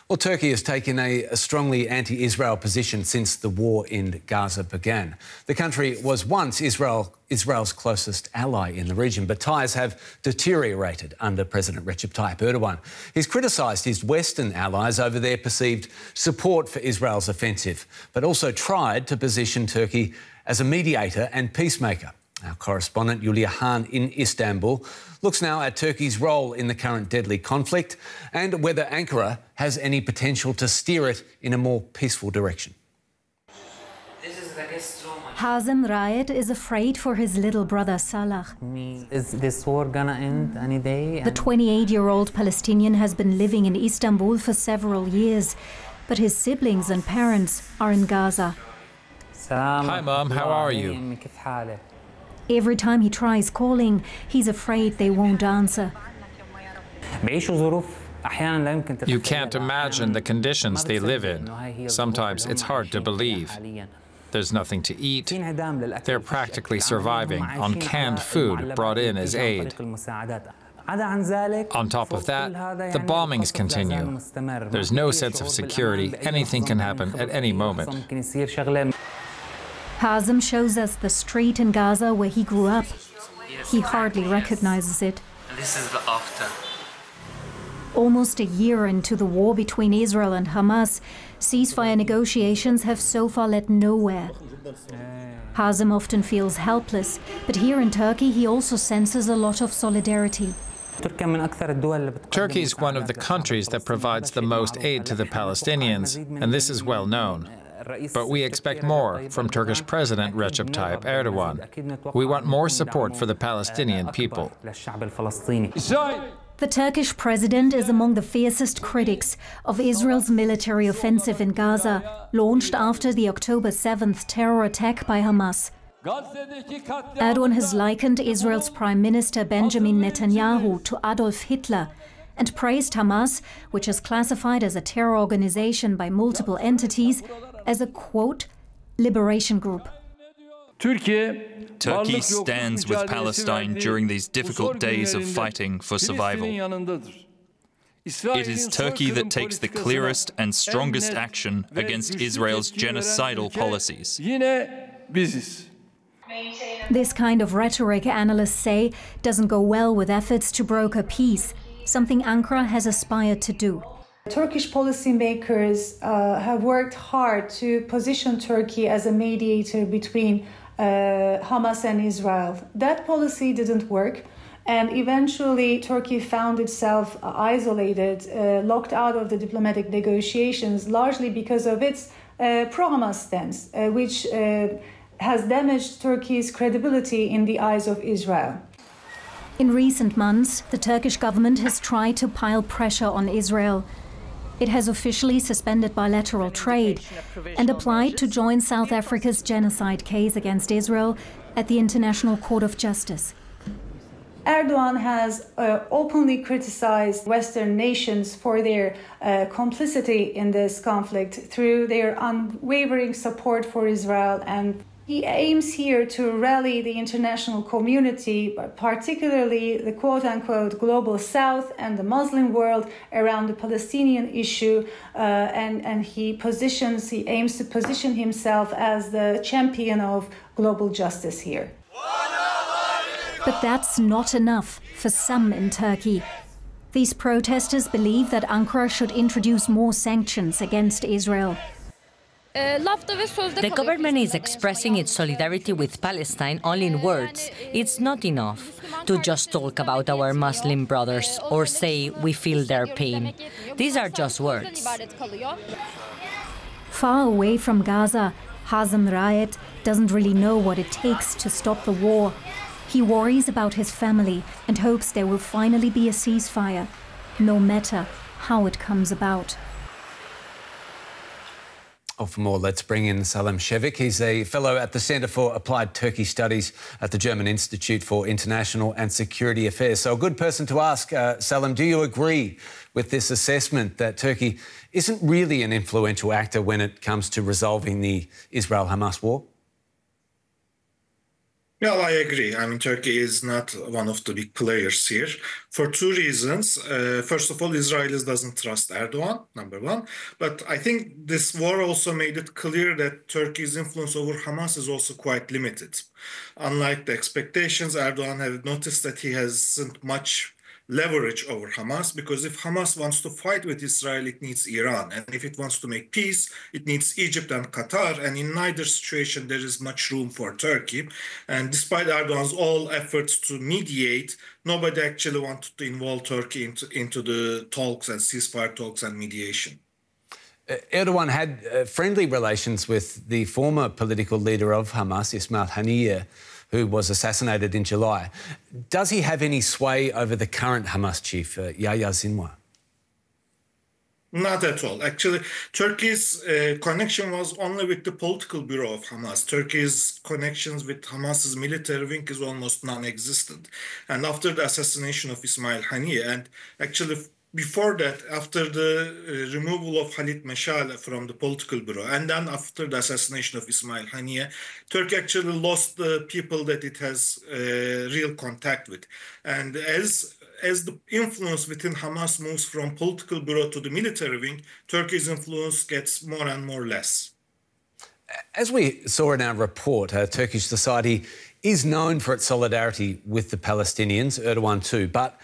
Well, Turkey has taken a strongly anti-Israel position since the war in Gaza began. The country was once Israel's closest ally in the region, but ties have deteriorated under President Recep Tayyip Erdogan. He's criticised his Western allies over their perceived support for Israel's offensive, but also tried to position Turkey as a mediator and peacemaker. Our correspondent, Julia Hahn in Istanbul, looks now at Turkey's role in the current deadly conflict and whether Ankara has any potential to steer it in a more peaceful direction. Hazem Raed is afraid for his little brother Salah. Is this war gonna end any day? The 28-year-old Palestinian has been living in Istanbul for several years, but his siblings and parents are in Gaza. Hi, Mom, how are you? Every time he tries calling, he's afraid they won't answer. You can't imagine the conditions they live in. Sometimes it's hard to believe. There's nothing to eat. They're practically surviving on canned food brought in as aid. On top of that, the bombings continue. There's no sense of security. Anything can happen at any moment. Hazem shows us the street in Gaza where he grew up. He hardly recognizes it. This is the after. Almost a year into the war between Israel and Hamas, ceasefire negotiations have so far led nowhere. Hazem often feels helpless, but here in Turkey he also senses a lot of solidarity. Turkey is one of the countries that provides the most aid to the Palestinians, and this is well known. But we expect more from Turkish President Recep Tayyip Erdogan. We want more support for the Palestinian people. The Turkish president is among the fiercest critics of Israel's military offensive in Gaza, launched after the October 7th terror attack by Hamas. Erdogan has likened Israel's Prime Minister Benjamin Netanyahu to Adolf Hitler and praised Hamas, which is classified as a terror organization by multiple entities, as a, quote, liberation group. Turkey stands with Palestine during these difficult days of fighting for survival. It is Turkey that takes the clearest and strongest action against Israel's genocidal policies. This kind of rhetoric, analysts say, doesn't go well with efforts to broker peace, something Ankara has aspired to do. Turkish policymakers have worked hard to position Turkey as a mediator between Hamas and Israel. That policy didn't work, and eventually Turkey found itself isolated, locked out of the diplomatic negotiations, largely because of its pro-Hamas stance, which has damaged Turkey's credibility in the eyes of Israel. In recent months, the Turkish government has tried to pile pressure on Israel. It has officially suspended bilateral trade and applied to join South Africa's genocide case against Israel at the International Court of Justice. Erdogan has openly criticized Western nations for their complicity in this conflict through their unwavering support for Israel, and he aims here to rally the international community, particularly the quote-unquote global south and the Muslim world, around the Palestinian issue, and he aims to position himself as the champion of global justice here. But that's not enough for some in Turkey. These protesters believe that Ankara should introduce more sanctions against Israel. The government is expressing its solidarity with Palestine only in words. It's not enough to just talk about our Muslim brothers or say we feel their pain. These are just words. Far away from Gaza, Hazem Raed doesn't really know what it takes to stop the war. He worries about his family and hopes there will finally be a ceasefire, no matter how it comes about. Oh, for more, let's bring in Salim Çevik. He's a fellow at the Centre for Applied Turkey Studies at the German Institute for International and Security Affairs. So a good person to ask, Salim, do you agree with this assessment that Turkey isn't really an influential actor when it comes to resolving the Israel-Hamas war? Well, I agree. I mean, Turkey is not one of the big players here for two reasons. First of all, Israelis doesn't trust Erdogan, number one. But I think this war also made it clear that Turkey's influence over Hamas is also quite limited. Unlike the expectations, Erdogan had noticed that he hasn't much leverage over Hamas, because if Hamas wants to fight with Israel, it needs Iran. And if it wants to make peace, it needs Egypt and Qatar. And in neither situation, there is much room for Turkey. And despite Erdogan's all efforts to mediate, nobody actually wanted to involve Turkey into the talks and ceasefire talks and mediation. Erdogan had friendly relations with the former political leader of Hamas, Ismail Haniyeh, who was assassinated in July. Does he have any sway over the current Hamas chief, Yahya Sinwar? Not at all. Actually, Turkey's connection was only with the political bureau of Hamas. Turkey's connections with Hamas's military wing is almost non-existent. And after the assassination of Ismail Haniyeh, and actually before that, after the removal of Halit Meshal from the political bureau, and then after the assassination of Ismail Haniyeh, Turkey actually lost the people that it has real contact with. And as the influence within Hamas moves from political bureau to the military wing, Turkey's influence gets more and more less. As we saw in our report, Turkish society is known for its solidarity with the Palestinians, Erdogan too, but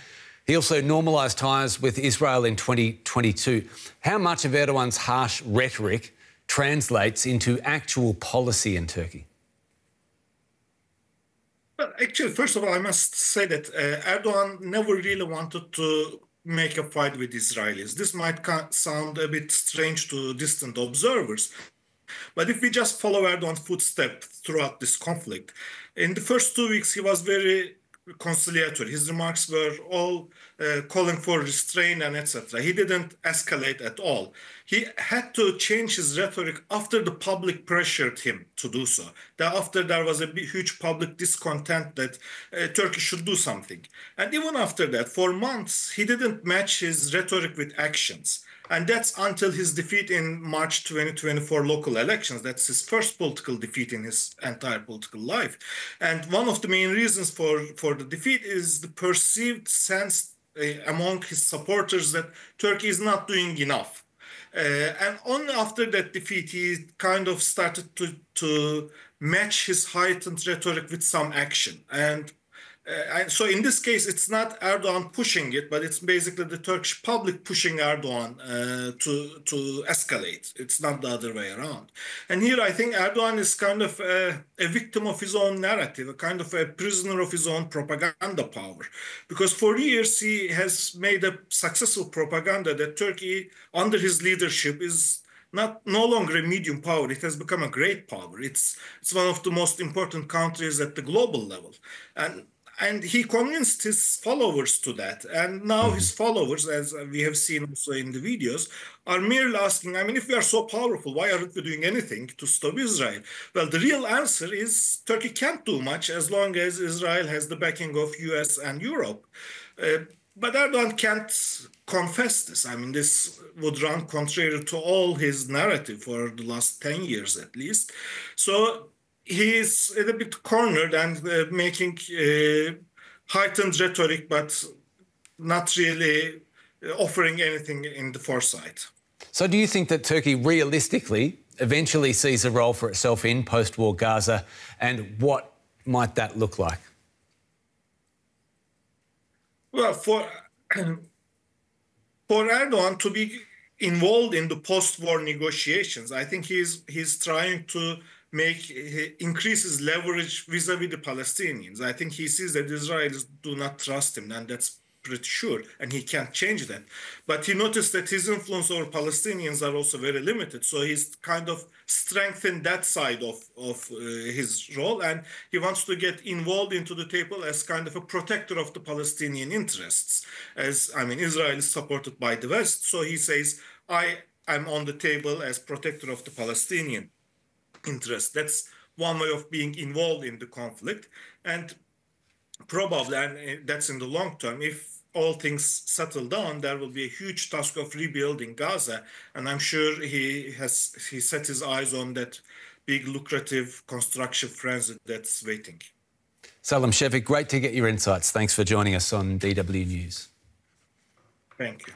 he also normalised ties with Israel in 2022. How much of Erdogan's harsh rhetoric translates into actual policy in Turkey? Well, actually, first of all, I must say that Erdogan never really wanted to make a fight with Israelis. This might sound a bit strange to distant observers, but if we just follow Erdogan's footsteps throughout this conflict, in the first 2 weeks, he was very conciliatory. His remarks were all calling for restraint and etc. He didn't escalate at all. He had to change his rhetoric after the public pressured him to do so. After there was a huge public discontent that Turkey should do something. And even after that, for months, he didn't match his rhetoric with actions. And that's until his defeat in March 2024 local elections. That's his first political defeat in his entire political life. And one of the main reasons for the defeat is the perceived sense among his supporters that Turkey is not doing enough. And only after that defeat, he kind of started to match his heightened rhetoric with some action. And so in this case, it's not Erdogan pushing it, but it's basically the Turkish public pushing Erdogan to escalate. It's not the other way around. And here I think Erdogan is kind of a victim of his own narrative, a kind of a prisoner of his own propaganda power. Because for years he has made a successful propaganda that Turkey, under his leadership, is no longer a medium power. It has become a great power. It's one of the most important countries at the global level. And he convinced his followers to that. And now his followers, as we have seen also in the videos, are merely asking, I mean, if we are so powerful, why aren't we doing anything to stop Israel? Well, the real answer is Turkey can't do much as long as Israel has the backing of US and Europe. But Erdogan can't confess this. I mean, this would run contrary to all his narrative for the last 10 years at least. So he is a bit cornered and making heightened rhetoric, but not really offering anything in the foresight. So do you think that Turkey realistically eventually sees a role for itself in post-war Gaza, and what might that look like? Well, for Erdogan to be involved in the post-war negotiations, I think he's trying to increase his leverage vis-a-vis the Palestinians. I think he sees that Israelis do not trust him, and that's pretty sure, and he can't change that. But he noticed that his influence over Palestinians are also very limited, so he's kind of strengthened that side of his role, and he wants to get involved into the table as kind of a protector of the Palestinian interests. As, I mean, Israel is supported by the West, so he says, I'm on the table as protector of the Palestinian interest. That's one way of being involved in the conflict. And probably, and that's in the long term, if all things settle down, there will be a huge task of rebuilding Gaza. And I'm sure he set his eyes on that big lucrative construction frenzy that's waiting. Salim Çevik, great to get your insights. Thanks for joining us on DW News. Thank you.